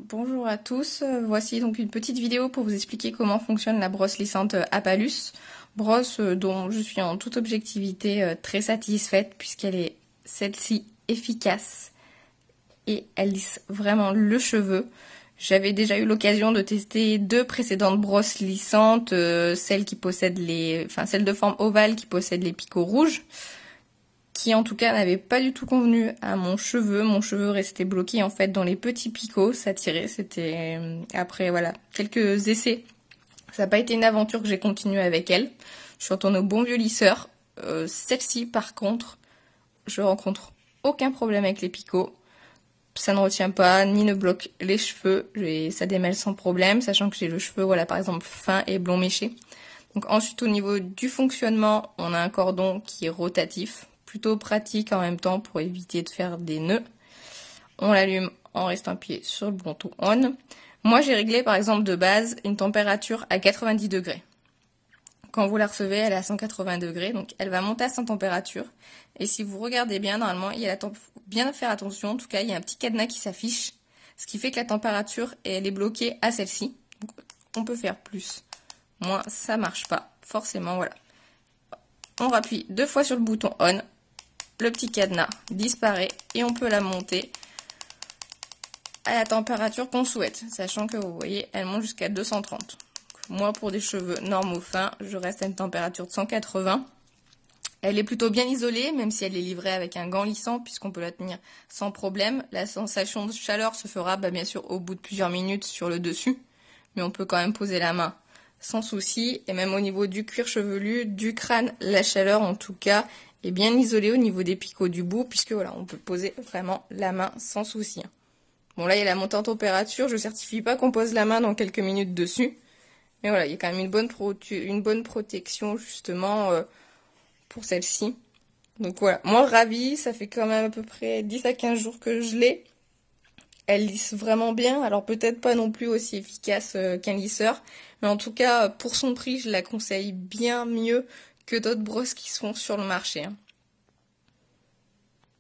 Bonjour à tous, voici donc une petite vidéo pour vous expliquer comment fonctionne la brosse lissante Apalus. Brosse dont je suis en toute objectivité très satisfaite puisqu'elle est celle-ci efficace et elle lisse vraiment le cheveu. J'avais déjà eu l'occasion de tester deux précédentes brosses lissantes, celle de forme ovale qui possède les picots rouges, qui en tout cas n'avait pas du tout convenu à mon cheveu. Mon cheveu restait bloqué en fait dans les petits picots, ça tirait. C'était après voilà quelques essais. Ça n'a pas été une aventure que j'ai continué avec elle. Je suis retournée au bon vieux lisseur. Celle-ci par contre, je rencontre aucun problème avec les picots. Ça ne retient pas ni ne bloque les cheveux. Ça démêle sans problème, sachant que j'ai le cheveu voilà par exemple fin et blond méché. Donc ensuite au niveau du fonctionnement, on a un cordon qui est rotatif, plutôt pratique en même temps pour éviter de faire des nœuds. On l'allume en restant appuyé sur le bouton on. Moi j'ai réglé par exemple de base une température à 90 degrés. Quand vous la recevez, elle est à 180 degrés, donc elle va monter à sa température. Et si vous regardez bien, normalement, il y a bien faire attention, en tout cas, il y a un petit cadenas qui s'affiche, ce qui fait que la température, elle est bloquée à celle-ci. On peut faire plus, moins, ça marche pas, forcément, voilà. On rappuie 2 fois sur le bouton on, le petit cadenas disparaît et on peut la monter à la température qu'on souhaite, sachant que vous voyez, elle monte jusqu'à 230. Moi, pour des cheveux normaux fins, je reste à une température de 180. Elle est plutôt bien isolée, même si elle est livrée avec un gant lissant, puisqu'on peut la tenir sans problème. La sensation de chaleur se fera bien sûr au bout de plusieurs minutes sur le dessus, mais on peut quand même poser la main sans souci. Et même au niveau du cuir chevelu, du crâne, la chaleur en tout cas est bien isolée au niveau des picots du bout, puisque voilà, on peut poser vraiment la main sans souci. Bon là, il y a la montée en température, je ne certifie pas qu'on pose la main dans quelques minutes dessus. Mais voilà, il y a quand même une bonne protection justement pour celle-ci. Donc voilà, moi ravie, ça fait quand même à peu près 10 à 15 jours que je l'ai. Elle lisse vraiment bien, alors peut-être pas non plus aussi efficace qu'un lisseur. Mais en tout cas, pour son prix, je la conseille bien mieux que d'autres brosses qui sont sur le marché.